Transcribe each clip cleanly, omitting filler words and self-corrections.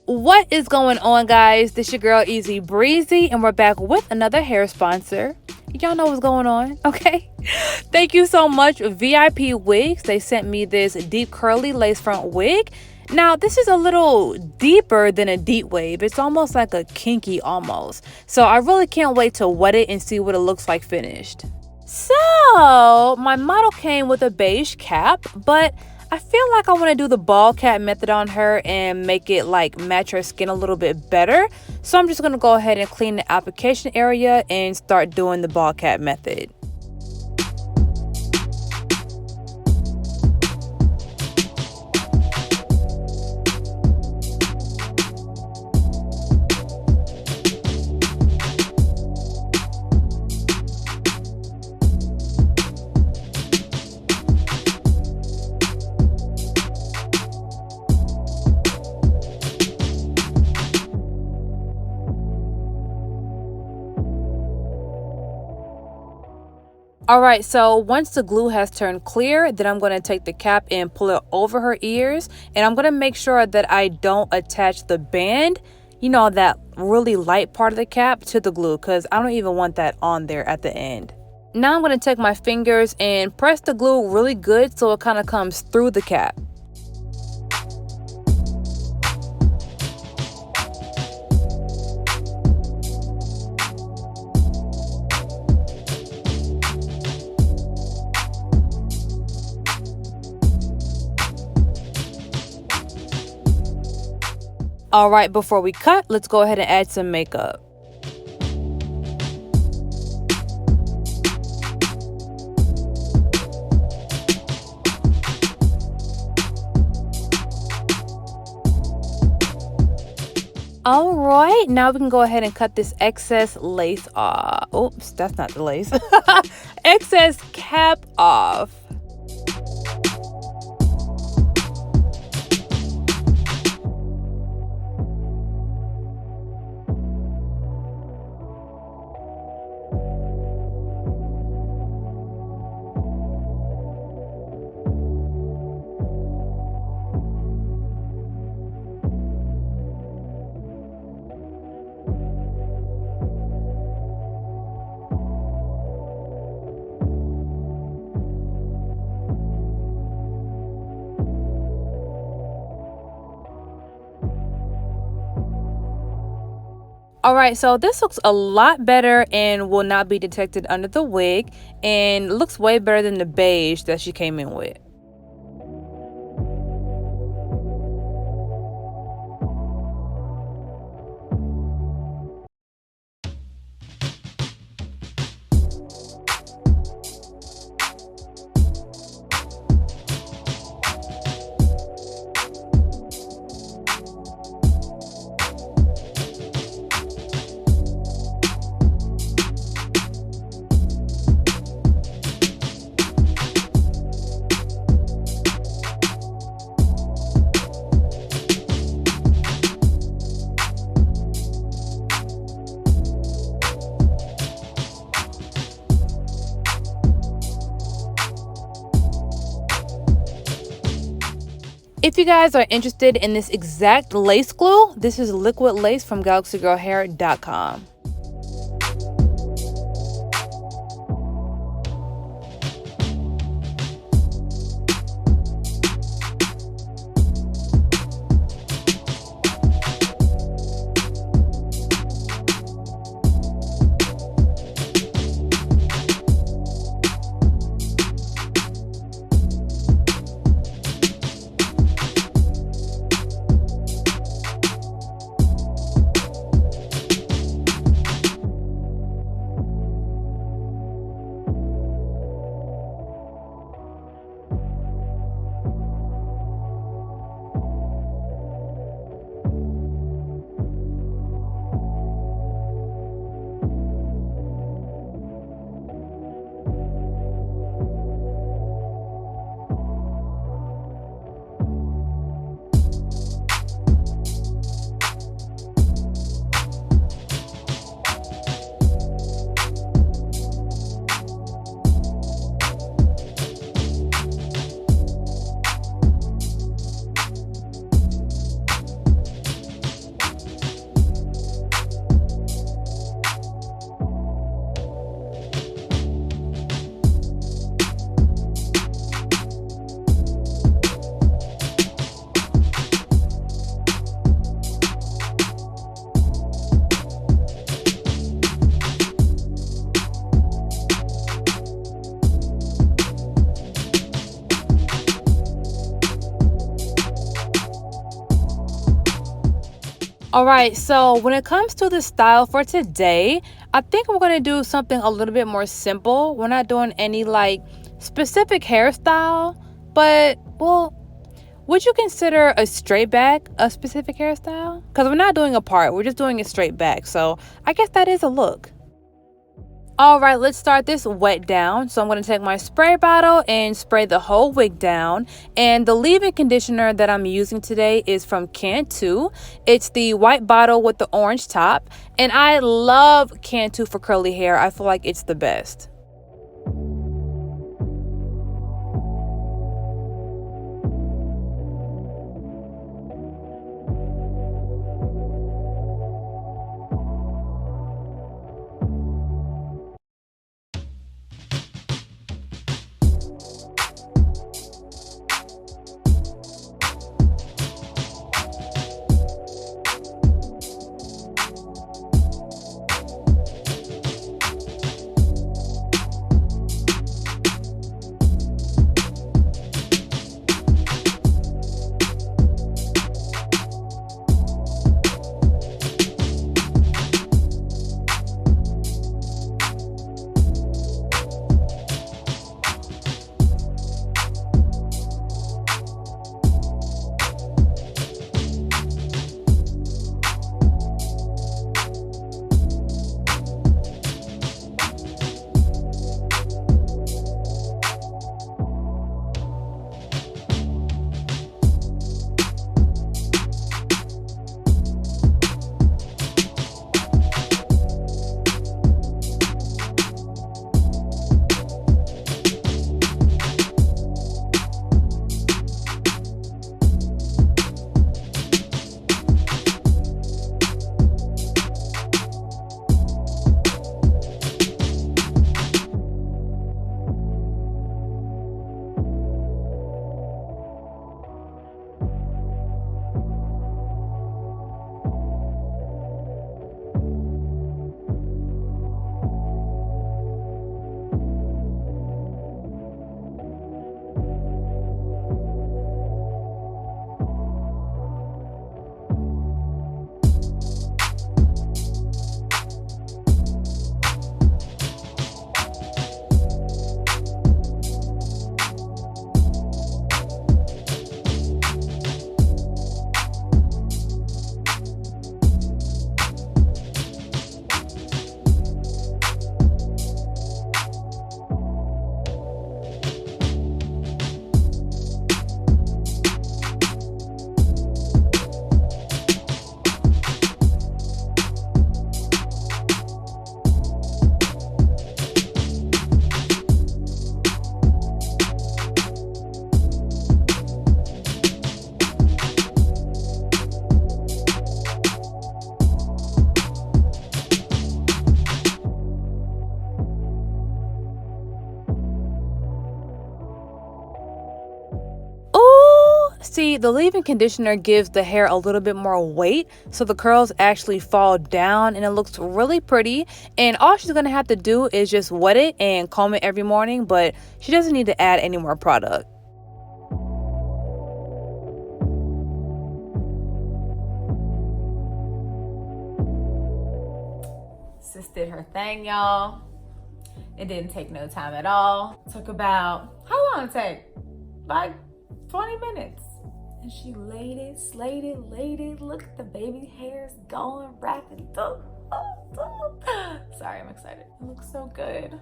What is going on, guys? This your girl Easy Breezy, and we're back with another hair sponsor. Y'all know what's going on, okay? Thank you so much, VIPwigs. They sent me this deep curly lace front wig. Now, this is a little deeper than a deep wave. It's almost like a kinky almost. So I really can't wait to wet it and see what it looks like finished. So my model came with a beige cap, but I feel like I want to do the ball cap method on her and make it like match her skin a little bit better. So I'm just going to go ahead and clean the application area and start doing the ball cap method. Alright, so once the glue has turned clear, then I'm going to take the cap and pull it over her ears. And I'm going to make sure that I don't attach the band, you know, that really light part of the cap to the glue, because I don't even want that on there at the end. Now I'm going to take my fingers and press the glue really good so it kind of comes through the cap. All right, before we cut, let's go ahead and add some makeup. All right, now we can go ahead and cut this excess lace off. Oops, that's not the lace. Excess cap off. Alright, so this looks a lot better and will not be detected under the wig, and looks way better than the beige that she came in with. If you guys are interested in this exact lace glue, this is liquid lace from galaxygirlhair.com. All right, so when it comes to the style for today, I think we're going to do something a little bit more simple. We're not doing any like specific hairstyle, but well, would you consider a straight back a specific hairstyle? Because we're not doing a part, we're just doing a straight back. So I guess that is a look. All right, let's start this wet down. So I'm going to take my spray bottle and spray the whole wig down. And the leave-in conditioner that I'm using today is from Cantu. It's the white bottle with the orange top. And I love Cantu for curly hair. I feel like it's the best. See, the leave-in conditioner gives the hair a little bit more weight, so the curls actually fall down and it looks really pretty. And all she's gonna have to do is just wet it and comb it every morning, but she doesn't need to add any more product. Sis did her thing, y'all. It didn't take no time at all. It took about, how long did it take? Like 20 minutes. And she laid it, slayed it, laid it. Look at the baby hairs going, wrapping. Sorry, I'm excited. It looks so good.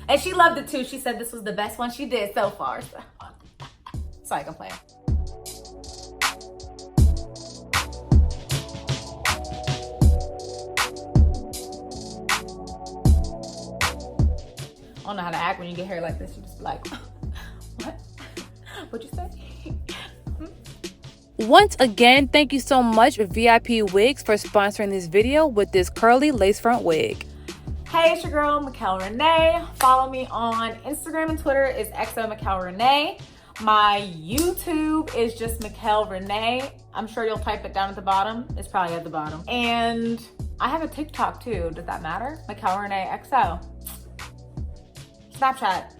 And she loved it too. She said this was the best one she did so far. So I can play. I don't know how to act when you get hair like this. You just be like, what? What'd you say? Once again, thank you so much VIPwigs for sponsoring this video with this curly lace front wig. Hey, it's your girl Mikkel Renee. Follow me on Instagram and Twitter is XOMikkelRenee. My YouTube is just Mikkel Renee. I'm sure you'll type it down at the bottom. It's probably at the bottom. And I have a TikTok too. Does that matter? Mikkel Renee XO. Snapchat.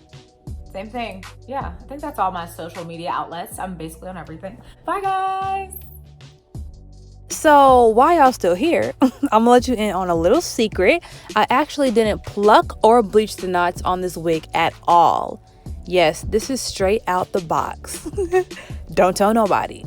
Same thing. Yeah, I think that's all my social media outlets. I'm basically on everything. Bye, guys. So while y'all still here, I'm gonna let you in on a little secret. I actually didn't pluck or bleach the knots on this wig at all. Yes, this is straight out the box. Don't tell nobody.